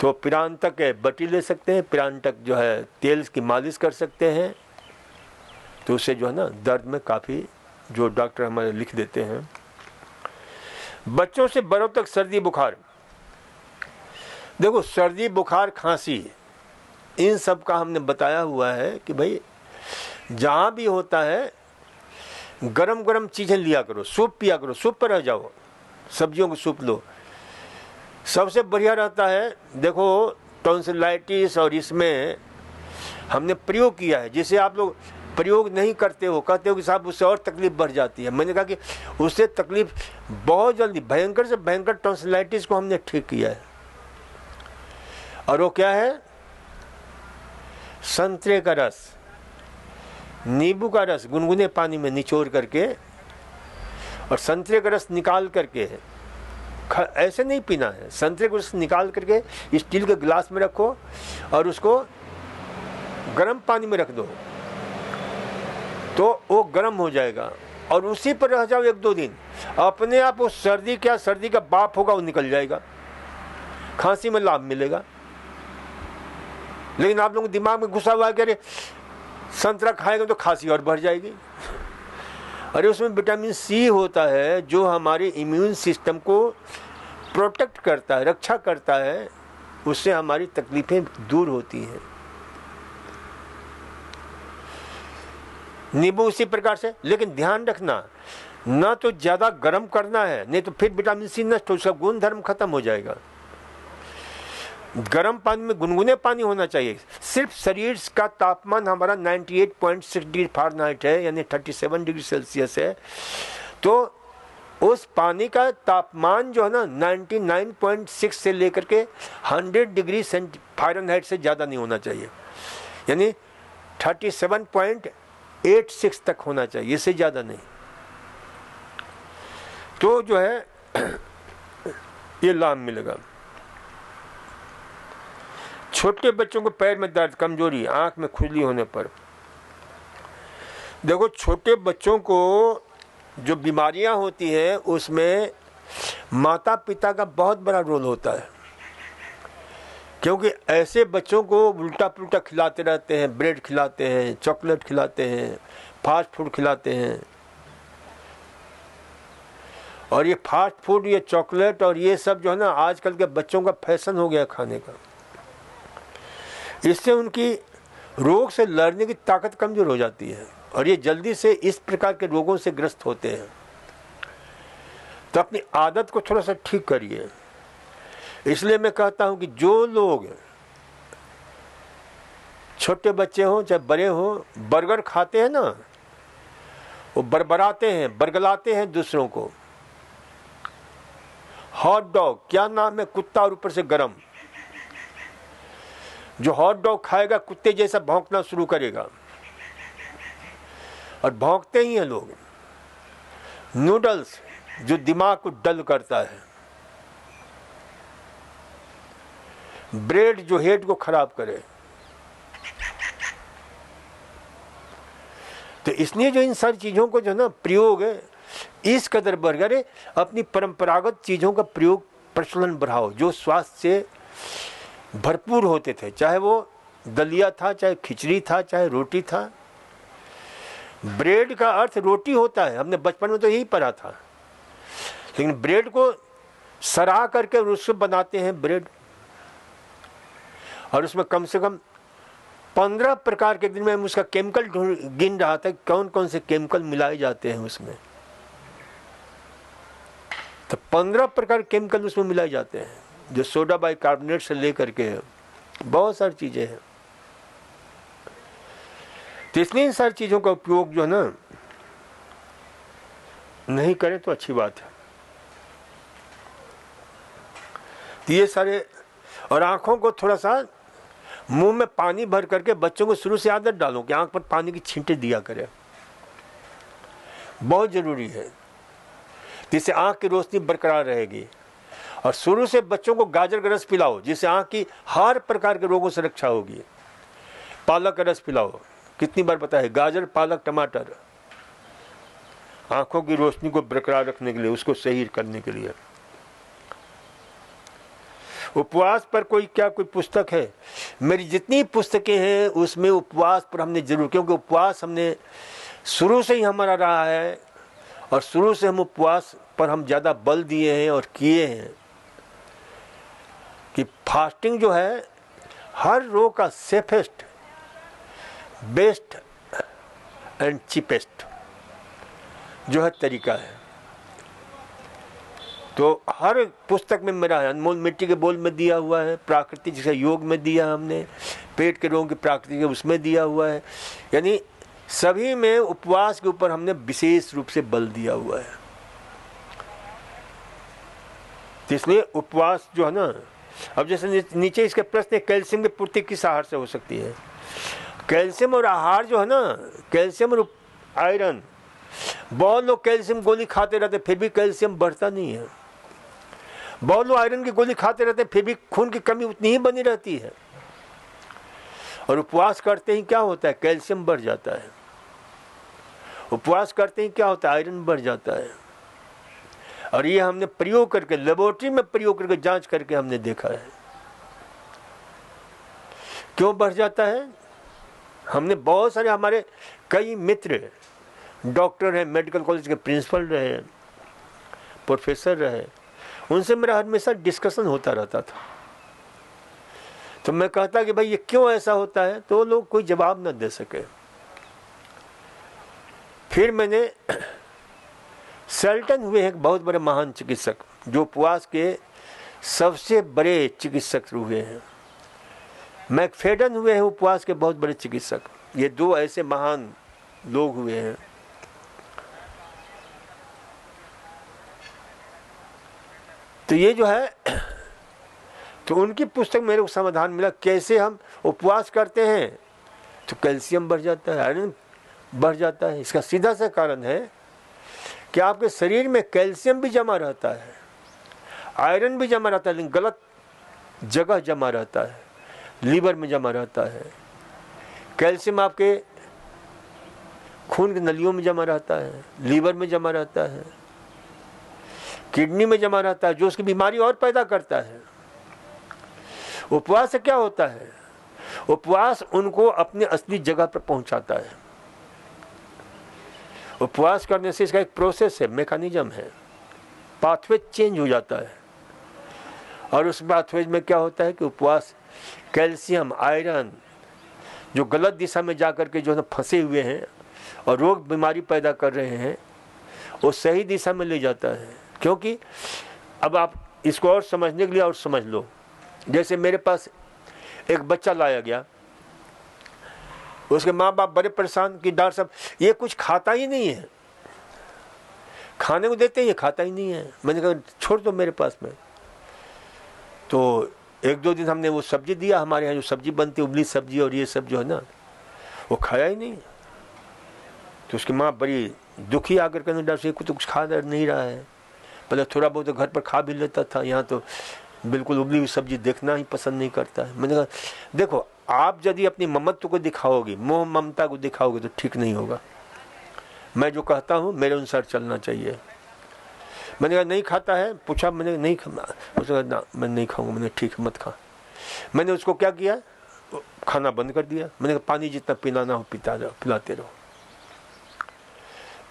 तो पिरांतक बटी ले सकते हैं, पिरांतक जो है तेल की मालिश कर सकते हैं, तो उससे जो है ना दर्द में काफ़ी जो डॉक्टर हमारे लिख देते हैं। बच्चों से बड़ों तक सर्दी बुखार, देखो सर्दी बुखार खांसी इन सब का हमने बताया हुआ है कि भाई जहाँ भी होता है गरम गरम चीज़ें लिया करो, सूप पिया करो, सूप पर रह जाओ, सब्जियों को सूप लो, सबसे बढ़िया रहता है। देखो टॉन्सिलाइटिस और इसमें हमने प्रयोग किया है, जिसे आप लोग प्रयोग नहीं करते हो, कहते हो कि साहब उससे और तकलीफ बढ़ जाती है। मैंने कहा कि उससे तकलीफ बहुत जल्दी भयंकर से भयंकर टॉन्सिलाइटिस को हमने ठीक किया है। और वो क्या है? संतरे का रस, नींबू का रस गुनगुने पानी में निचोड़ करके और संतरे का रस निकाल करके, ऐसे नहीं पीना है, संतरे का रस निकाल करके स्टील के गिलास में रखो और उसको गर्म पानी में रख दो, तो वो गर्म हो जाएगा और उसी पर रह जाओ 1-2 दिन, अपने आप वो सर्दी का बाप होगा वो निकल जाएगा, खांसी में लाभ मिलेगा। लेकिन आप लोगों के दिमाग में घुसा हुआ है कि अरे संतरा खाएगा तो खांसी और बढ़ जाएगी। अरे उसमें विटामिन सी होता है जो हमारे इम्यून सिस्टम को प्रोटेक्ट करता है, रक्षा करता है, उससे हमारी तकलीफें दूर होती हैं। नींबू उसी प्रकार से, लेकिन ध्यान रखना ना तो ज़्यादा गर्म करना है, नहीं तो फिर विटामिन सी नष्ट हो, उसका गुण धर्म खत्म हो जाएगा। गर्म पानी में गुनगुने पानी होना चाहिए। सिर्फ शरीर का तापमान हमारा 98.6 डिग्री फ़ारेनहाइट है, यानी 37 डिग्री सेल्सियस है, तो उस पानी का तापमान जो है ना 99.6 से लेकर के 100 डिग्री फ़ारेनहाइट से ज़्यादा नहीं होना चाहिए, यानी 37.86 तक होना चाहिए, इससे ज़्यादा नहीं। तो जो है ये लाभ मिलेगा। छोटे बच्चों को पैर में दर्द, कमजोरी, आंख में खुजली होने पर, देखो छोटे बच्चों को जो बीमारियां होती हैं उसमें माता पिता का बहुत बड़ा रोल होता है, क्योंकि ऐसे बच्चों को उल्टा पुल्टा खिलाते रहते हैं, ब्रेड खिलाते हैं, चॉकलेट खिलाते हैं, फास्ट फूड खिलाते हैं। और ये फास्ट फूड, ये चॉकलेट और ये सब जो है ना आजकल के बच्चों का फैशन हो गया खाने का। इससे उनकी रोग से लड़ने की ताकत कमजोर हो जाती है और ये जल्दी से इस प्रकार के रोगों से ग्रस्त होते हैं। तो अपनी आदत को थोड़ा सा ठीक करिए। इसलिए मैं कहता हूं कि जो लोग, छोटे बच्चे हों चाहे बड़े हों, बर्गर खाते हैं ना, वो बरबराते हैं, बरगलाते हैं दूसरों को। हॉट डॉग, क्या नाम है, कुत्ता और ऊपर से गरम। जो हॉट डॉग खाएगा कुत्ते जैसा भौंकना शुरू करेगा और भौंकते ही हैं लोग। नूडल्स जो दिमाग को डल करता है, ब्रेड जो हेड को खराब करे। तो इसलिए जो इन सारी चीजों को जो ना प्रयोग है इस कदर बढ़ गए, अपनी परंपरागत चीजों का प्रयोग प्रचलन बढ़ाओ जो स्वास्थ्य से भरपूर होते थे, चाहे वो दलिया था, चाहे खिचड़ी था, चाहे रोटी था। ब्रेड का अर्थ रोटी होता है, हमने बचपन में तो यही पढ़ा था, लेकिन ब्रेड को सरा करके उससे बनाते हैं ब्रेड, और उसमें कम से कम 15 प्रकार के, दिन में उसका केमिकल गिन रहा था कौन कौन से केमिकल मिलाए जाते हैं उसमें। तो 15 प्रकार केमिकल उसमें मिलाए जाते हैं, जो सोडा बाइकार्बोनेट से लेकर के बहुत सारी चीजें हैं। तो इसलिए इन सारी चीजों का उपयोग जो है ना नहीं करें तो अच्छी बात है। तो ये सारे, और आंखों को थोड़ा सा मुंह में पानी भर करके बच्चों को शुरू से आदत डालो कि आंख पर पानी की छींटे दिया करें, बहुत जरूरी है। जिससे आंख की रोशनी बरकरार रहेगी। और शुरू से बच्चों को गाजर का रस पिलाओ, जिससे आंख की हर प्रकार के रोगों से रक्षा होगी। पालक का रस पिलाओ, कितनी बार बताया, गाजर, पालक, टमाटर, आंखों की रोशनी को बरकरार रखने के लिए, उसको सही करने के लिए। उपवास पर कोई पुस्तक है? मेरी जितनी पुस्तकें हैं उसमें उपवास पर हमने जरूर, क्योंकि उपवास हमने शुरू से ही हमारा रहा है और शुरू से हम उपवास पर हम ज़्यादा बल दिए हैं और किए हैं कि फास्टिंग जो है हर रोग का सेफेस्ट, बेस्ट एंड चीपेस्ट जो है तरीका है। तो हर पुस्तक में मेरा है, अनमोल मिट्टी के बोल में दिया हुआ है, प्राकृतिक जैसे योग में दिया हमने, पेट के रोग की प्राकृतिक उसमें दिया हुआ है, यानी सभी में उपवास के ऊपर हमने विशेष रूप से बल दिया हुआ है। इसलिए उपवास जो है ना, अब जैसे नीचे इसके प्रश्न है, कैल्शियम की पूर्ति किस आहार से हो सकती है? कैल्शियम और आहार जो है ना, कैल्शियम और आयरन, बहुत लोग कैल्शियम गोली खाते रहते फिर भी कैल्शियम बढ़ता नहीं है, बहुत लोग आयरन की गोली खाते रहते फिर भी खून की कमी उतनी ही बनी रहती है। और उपवास करते ही क्या होता है? कैल्शियम बढ़ जाता है। उपवास करते ही क्या होता है? आयरन बढ़ जाता है। और ये हमने प्रयोग करके, लेबोरेटरी में प्रयोग करके, जांच करके हमने देखा है। क्यों बढ़ जाता है? हमने बहुत सारे, हमारे कई मित्र डॉक्टर हैं, मेडिकल कॉलेज के प्रिंसिपल रहे, प्रोफेसर रहे, उनसे मेरा हमेशा डिस्कशन होता रहता था। तो मैं कहता कि भाई ये क्यों ऐसा होता है, तो लोग कोई जवाब न दे सके। फिर मैंने सेल्टन हुए एक बहुत बड़े महान चिकित्सक, जो उपवास के सबसे बड़े चिकित्सक हुए हैं, मैकफेडन हुए हैं उपवास के बहुत बड़े चिकित्सक। ये दो ऐसे महान लोग हुए हैं। तो ये जो है, तो उनकी पुस्तक मेरे को समाधान मिला कैसे हम उपवास करते हैं तो कैल्शियम बढ़ जाता है, आयरन बढ़ जाता है। इसका सीधा सा कारण है कि आपके शरीर में कैल्शियम भी जमा रहता है, आयरन भी जमा रहता है, लेकिन गलत जगह जमा रहता है, लीवर में जमा रहता है। कैल्शियम आपके खून की नलियों में जमा रहता है, लीवर में जमा रहता है, किडनी में जमा रहता है, जो उसकी बीमारी और पैदा करता है। उपवास से क्या होता है? उपवास उनको अपने असली जगह पर पहुंचाता है। उपवास करने से इसका एक प्रोसेस है, मैकेनिज्म है, पाथवे चेंज हो जाता है। और उस पाथवे में क्या होता है कि उपवास कैल्शियम, आयरन जो गलत दिशा में जाकर के जो है फंसे हुए हैं और रोग बीमारी पैदा कर रहे हैं, वो सही दिशा में ले जाता है। क्योंकि अब आप इसको और समझने के लिए और समझ लो, जैसे मेरे पास एक बच्चा लाया गया, उसके माँ बाप बड़े परेशान कि डॉक्टर साहब ये कुछ खाता ही नहीं है, खाने को देते हैं ये खाता ही नहीं है। मैंने कहा छोड़ दो मेरे पास में। तो एक दो दिन हमने वो सब्जी दिया, हमारे यहाँ जो सब्जी बनती है उबली सब्जी और ये सब जो है ना, वो खाया ही नहीं। तो उसकी माँ बड़ी दुखी आकर कहने, डॉक्टर साहब तो कुछ खा नहीं रहा है। पहले थोड़ा बहुत तो घर पर खा भी लेता था, यहाँ तो बिल्कुल उबली हुई सब्जी देखना ही पसंद नहीं करता है। मैंने कहा देखो, आप यदि अपनी ममत्व को दिखाओगे, मोह ममता को दिखाओगे तो ठीक नहीं होगा। मैं जो कहता हूँ मेरे अनुसार चलना चाहिए। मैंने कहा नहीं खाता है, पूछा, मैंने नहीं खाना, उसने कहा ना मैं नहीं खाऊंगा। मैंने ठीक मत खा। मैंने उसको क्या किया, खाना बंद कर दिया। मैंने कहा पानी जितना पिलाना हो पीता जाओ, पिलाते रहो।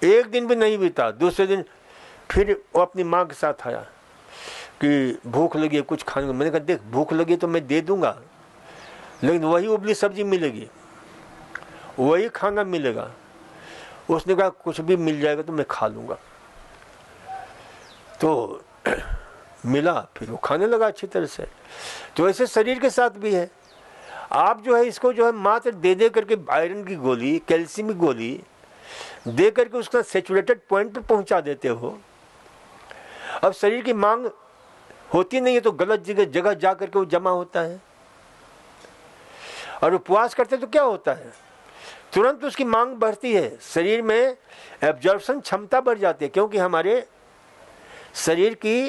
एक दिन भी नहीं बीता, दूसरे दिन फिर वो अपनी माँ के साथ आया कि भूख लगी है कुछ खाने को। मैंने कहा देख भूख लगी तो मैं दे दूंगा, लेकिन वही उबली सब्जी मिलेगी, वही खाना मिलेगा। उसने कहा कुछ भी मिल जाएगा तो मैं खा लूँगा। तो मिला, फिर वो खाने लगा अच्छी तरह से। तो ऐसे शरीर के साथ भी है। आप जो है इसको जो है मात्र दे दे करके आयरन की गोली, कैल्शियम की गोली दे करके उसका सैचुरेटेड पॉइंट पर पहुंचा देते हो। अब शरीर की मांग होती नहीं है तो गलत जगह जा करके वो जमा होता है। और उपवास करते तो क्या होता है, तुरंत उसकी मांग बढ़ती है, शरीर में एब्जॉर्प्शन क्षमता बढ़ जाती है। क्योंकि हमारे शरीर की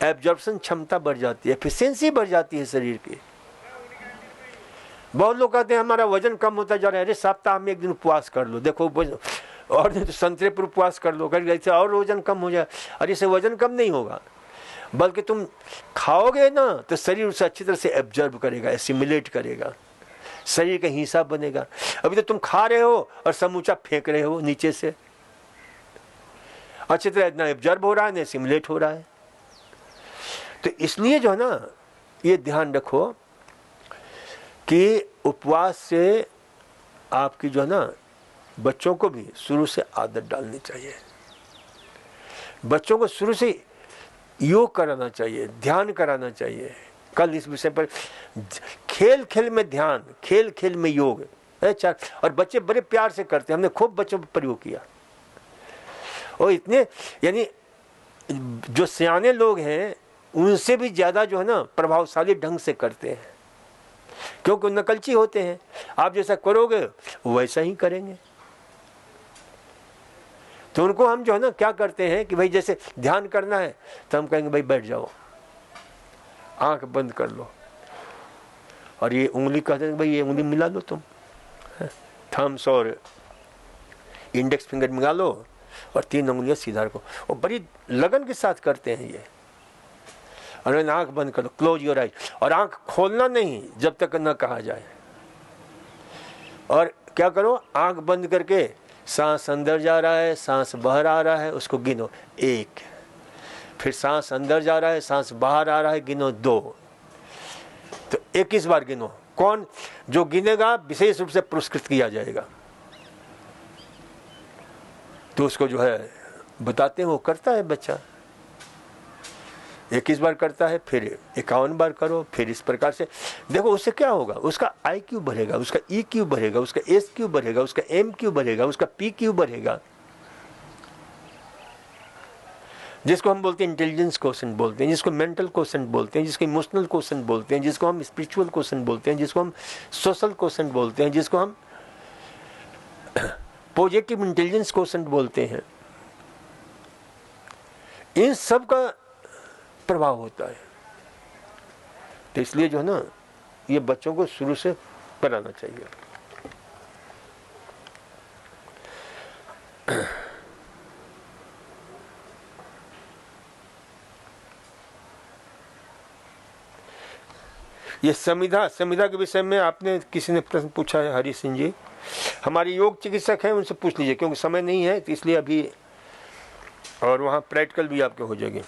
एब्जॉर्प्शन क्षमता बढ़ जाती है, एफिशिएंसी बढ़ जाती है शरीर की। बहुत लोग कहते हैं हमारा वजन कम होता जा रहा है। अरे सप्ताह में एक दिन उपवास कर लो, देखो और नहीं तो संतरे पर उपवास कर लो, करके ऐसे और वजन कम हो जाए। अरे इससे वजन कम नहीं होगा, बल्कि तुम खाओगे ना तो शरीर उसे अच्छी तरह से एब्जॉर्ब करेगा, एसिमिलेट करेगा, शरीर का हिस्सा बनेगा। अभी तो तुम खा रहे हो और समूचा फेंक रहे हो नीचे से, अच्छी तरह ना एब्जॉर्ब हो रहा है ना एसिमिलेट हो रहा है। तो इसलिए जो है ना ये ध्यान रखो कि उपवास से आपकी जो है ना बच्चों को भी शुरू से आदत डालनी चाहिए, बच्चों को शुरू से योग कराना चाहिए, ध्यान कराना चाहिए। कल इस विषय पर खेल खेल में ध्यान, खेल खेल में योग, अच्छा, और बच्चे बड़े प्यार से करते हैं। हमने खूब बच्चों पर प्रयोग किया और इतने, यानी जो सियाने लोग हैं उनसे भी ज्यादा जो है ना प्रभावशाली ढंग से करते हैं, क्योंकि नकलची होते हैं। आप जैसा करोगे वैसा ही करेंगे। तो उनको हम जो है ना क्या करते हैं कि भाई जैसे ध्यान करना है तो हम कहेंगे भाई बैठ जाओ, आंख बंद कर लो, और ये उंगली कहते हैं भाई ये उंगली मिला लो, तुम थम्स और इंडेक्स फिंगर मिला लो और 3 उंगलियां सीधा रखो, और बड़ी लगन के साथ करते हैं ये। और आंख बंद कर लो, क्लोज योर आइज, और आंख खोलना नहीं जब तक न कहा जाए। और क्या करो, आंख बंद करके सांस अंदर जा रहा है, सांस बाहर आ रहा है, उसको गिनो 1, फिर सांस अंदर जा रहा है, सांस बाहर आ रहा है, गिनो 2, तो 21 बार गिनो। कौन जो गिनेगा विशेष रूप से पुरस्कृत किया जाएगा। तो उसको जो है बताते हैं, वो करता है बच्चा, 21 बार करता है, फिर 51 बार करो, फिर इस प्रकार से देखो। उससे क्या होगा, उसका IQ बढ़ेगा, उसका EQ बढ़ेगा, उसका SQ बढ़ेगा, उसका MQ बढ़ेगा, उसका PQ बढ़ेगा, जिसको हम बोलते हैं इंटेलिजेंस क्वेश्चन बोलते हैं, जिसको मेंटल क्वेश्चन बोलते हैं, जिसको इमोशनल क्वेश्चन बोलते हैं, जिसको हम स्पिरिचुअल क्वेश्चन बोलते हैं, जिसको हम सोशल क्वेश्चन बोलते हैं, जिसको हम पॉजिटिव इंटेलिजेंस क्वेश्चन बोलते हैं। इन सब का प्रभाव होता है। तो इसलिए जो है ना ये बच्चों को शुरू से कराना चाहिए। ये संविधा के विषय में आपने किसी ने प्रश्न पूछा है, हरि सिंह जी हमारे योग चिकित्सक हैं, उनसे पूछ लीजिए, क्योंकि समय नहीं है तो इसलिए अभी, और वहाँ प्रैक्टिकल भी आपके हो जाएंगे।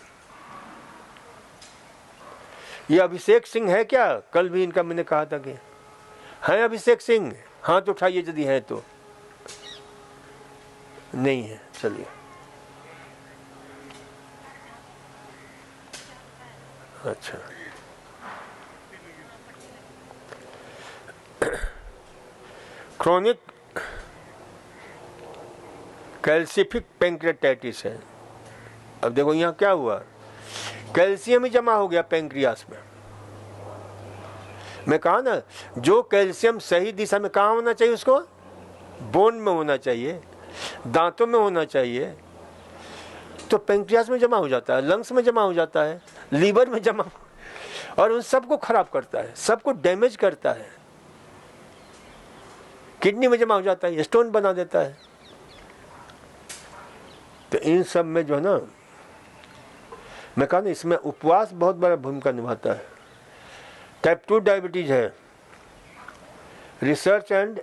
ये अभिषेक सिंह है क्या? कल भी इनका मैंने कहा था कि हैं अभिषेक सिंह, हाथ उठाइए यदि है तो। नहीं है, चलिए अच्छा। क्रोनिक कैल्सिफिक पैंक्रियाटाइटिस है। अब देखो यहाँ क्या हुआ, कैल्शियम ही जमा हो गया पैंक्रियास में। मैं कहा ना, जो कैल्शियम सही दिशा में कहाँ होना चाहिए, उसको बोन में होना चाहिए, दांतों में होना चाहिए, तो पैंक्रियास में जमा हो जाता है, लंग्स में जमा हो जाता है, लीवर में जमा, और उन सबको खराब करता है, सबको डैमेज करता है, किडनी में जमा हो जाता है, स्टोन बना देता है। तो इन सब में जो है ना, मैं कहा ना, इसमें उपवास बहुत बड़ा भूमिका निभाता है। टाइप 2 डायबिटीज है। Research and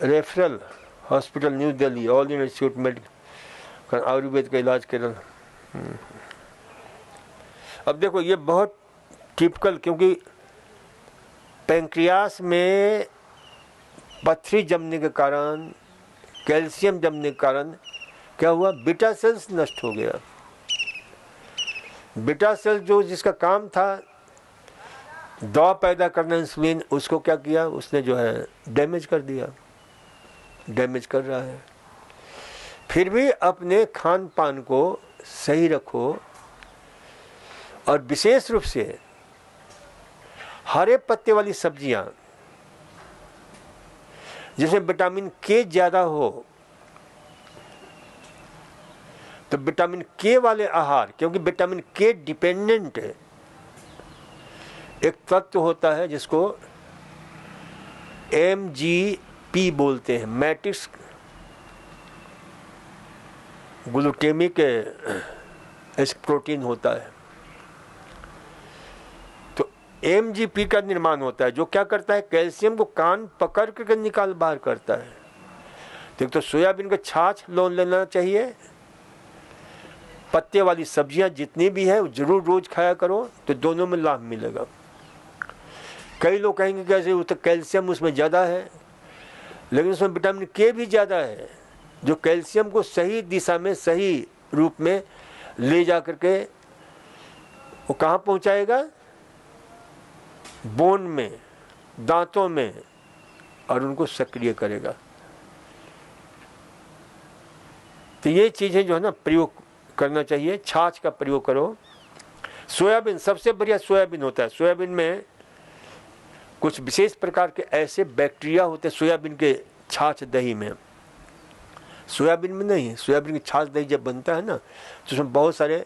referral hospital new Delhi, all India institute medical, Ayurveda का इलाज केरल। अब देखो ये बहुत टिपिकल, क्योंकि पैंक्रियास में पथरी जमने के कारण, कैल्शियम जमने के कारण क्या हुआ, बीटा सेल्स नष्ट हो गया। बीटा सेल जो जिसका काम था दवा पैदा करना, इंसुलिन, उसको क्या किया, उसने जो है डैमेज कर दिया, डैमेज कर रहा है। फिर भी अपने खान पान को सही रखो, और विशेष रूप से हरे पत्ते वाली सब्जियां जिसमें विटामिन के ज्यादा हो, तो विटामिन के वाले आहार, क्योंकि विटामिन के डिपेंडेंट एक तत्व होता है जिसको MGP बोलते हैं, मैट्रिक्स ग्लूटेमिक ऐसे प्रोटीन होता है। तो एमजीपी का निर्माण होता है जो क्या करता है, कैल्शियम को कान पकड़ कर निकाल बाहर करता है। तो सोयाबीन का छाछ लोन लेना चाहिए, पत्ते वाली सब्जियां जितनी भी है जरूर रोज खाया करो, तो दोनों में लाभ मिलेगा। कई लोग कहेंगे कैसे, वो तो कैल्शियम उसमें ज़्यादा है, लेकिन उसमें विटामिन के भी ज़्यादा है, जो कैल्शियम को सही दिशा में सही रूप में ले जा करके वो कहाँ पहुँचाएगा, बोन में, दांतों में, और उनको सक्रिय करेगा। तो ये चीज़ें जो है ना प्रयोग करना चाहिए। छाछ का प्रयोग करो। सोयाबीन सबसे बढ़िया सोयाबीन होता है। सोयाबीन में कुछ विशेष प्रकार के ऐसे बैक्टीरिया होते हैं सोयाबीन के छाछ दही में, सोयाबीन में नहीं। सोयाबीन की छाछ दही जब बनता है ना, तो उसमें बहुत सारे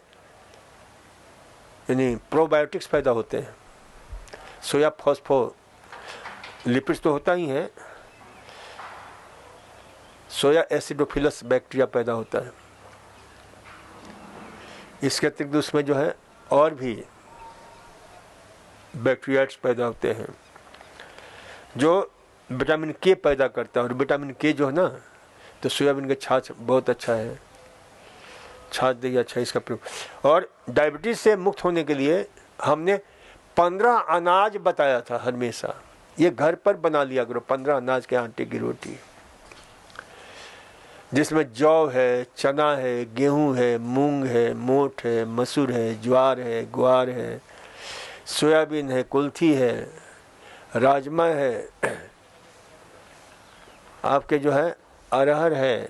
यानी प्रोबायोटिक्स पैदा होते हैं। सोया फॉस्फोलिपिड्स तो होता ही है, सोया एसिडोफिलस बैक्टीरिया पैदा होता है। इसके अतिरिक्त उसमें जो है और भी बैक्टीरियाट्स पैदा होते हैं जो विटामिन के पैदा करता है। और विटामिन के जो है ना, तो सोयाबीन का छाछ बहुत अच्छा है, छाछ दही अच्छा है इसका प्रयोग। और डायबिटीज से मुक्त होने के लिए हमने 15 अनाज बताया था हमेशा, ये घर पर बना लिया करो। 15 अनाज के आटे की रोटी, जिसमें जौ है, चना है, गेहूं है, मूंग है, मोठ है, मसूर है, ज्वार है, ग्वार है, सोयाबीन है, कुल्थी है, राजमा है, आपके जो है अरहर है,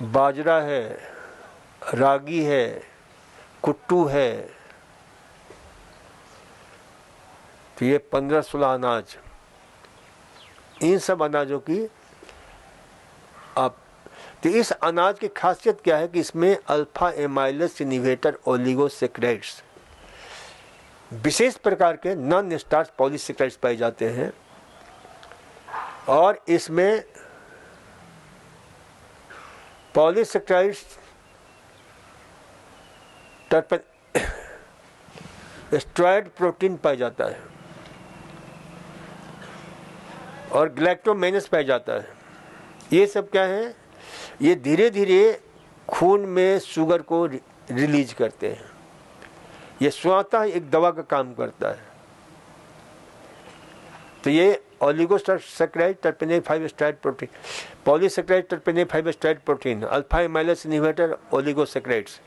बाजरा है, रागी है, कुट्टू है। तो ये 15-16 अनाज, इन सब अनाजों की आप, तो इस अनाज की खासियत क्या है कि इसमें अल्फा एमाइलेज इनहिबिटर ओलिगोसैकेराइड्स, विशेष प्रकार के नॉन स्टार्च पॉलीसैकेराइड्स पाए जाते हैं। और इसमें पॉलीसैकेराइड्स स्टेरॉयड प्रोटीन पाया जाता है और ग्लैक्टोमेनस पाया जाता है। ये सब क्या है, ये धीरे धीरे खून में शुगर को रिलीज करते हैं। ये स्वतः एक दवा का काम करता है। तो ये oligosaccharide terpenase 5 steroid protein, polysaccharide terpenase 5 steroid protein, alpha amylase inhibitor oligosaccharides,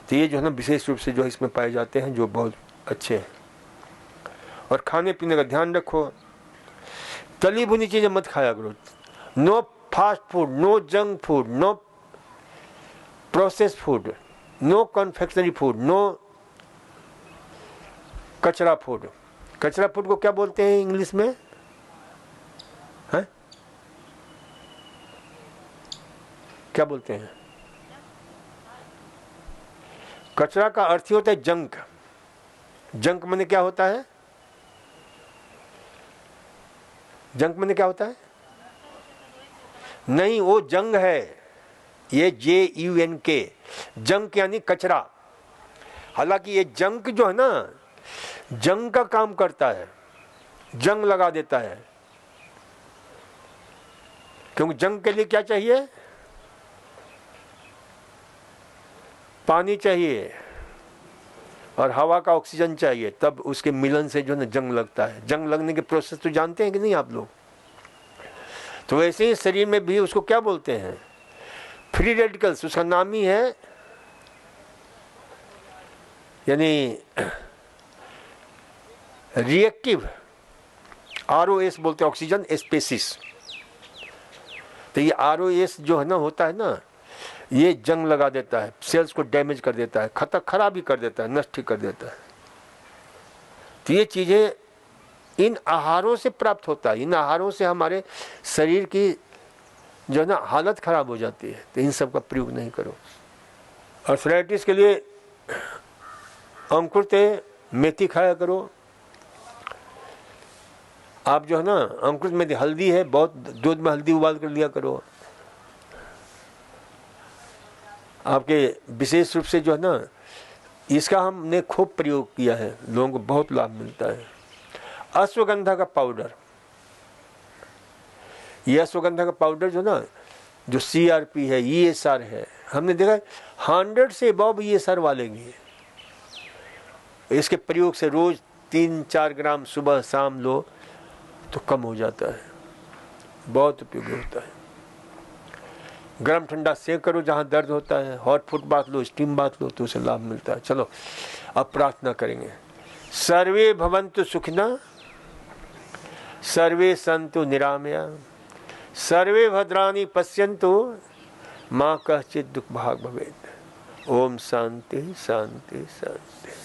तो ये जो है ना विशेष रूप से जो इसमें पाए जाते हैं, जो बहुत अच्छे हैं। और खाने पीने का ध्यान रखो, तली भुनी चीजें मत खाया करो। No fast food, no junk food, no processed food, no confectionery food, no कचरा फूड। कचरा फूड को क्या बोलते हैं इंग्लिश में, है? क्या बोलते हैं? कचरा का अर्थ ही होता है जंक। जंक माने क्या होता है? जंक माने क्या होता है? नहीं, वो जंग है, ये JUNK, जंक यानी कचरा। हालांकि ये जंक जो है ना, जंग का काम करता है, जंग लगा देता है। क्योंकि जंग के लिए क्या चाहिए? पानी चाहिए और हवा का ऑक्सीजन चाहिए, तब उसके मिलन से जो है जंग लगता है। जंग लगने के प्रोसेस तो जानते हैं कि नहीं आप लोग? तो वैसे ही शरीर में भी उसको क्या बोलते हैं? फ्री रेडिकल्स, उसका नाम ही है, यानी रिएक्टिव, ROS बोलते हैं, ऑक्सीजन स्पेसीज। तो ये ROS जो है ना होता है ना, ये जंग लगा देता है, सेल्स को डैमेज कर देता है, खराब ही कर देता है, नष्ट कर देता है। तो ये चीजें इन आहारों से प्राप्त होता है। इन आहारों से हमारे शरीर की जो है ना हालत खराब हो जाती है। तो इन सब का प्रयोग नहीं करो। आर्थराइटिस के लिए अंकुरित मेथी खाया करो। आप जो है ना अंकुरित मेथी, हल्दी है बहुत, दूध में हल्दी उबाल कर लिया करो। आपके विशेष रूप से जो है ना, इसका हमने खूब प्रयोग किया है, लोगों को बहुत लाभ मिलता है। अश्वगंधा का पाउडर, ये अश्वगंधा का पाउडर जो ना, जो CRP है, ESR है, हमने देखा 100 से अबव ESR वाले भी है। इसके प्रयोग से रोज 3-4 ग्राम सुबह शाम लो तो कम हो जाता है, बहुत उपयोगी होता है। गर्म ठंडा सेक करो जहाँ दर्द होता है, हॉट फुट बात लो, स्टीम बात लो, तो उसे लाभ मिलता है। चलो अब प्रार्थना करेंगे। सर्वे भवन्तु सुखिनः, सर्वे सन्तु निरामया, सर्वे भद्राणि पश्यन्तु, मा कश्चित् दुःखभाग् भवेत्। ओम शांति शांति शांति।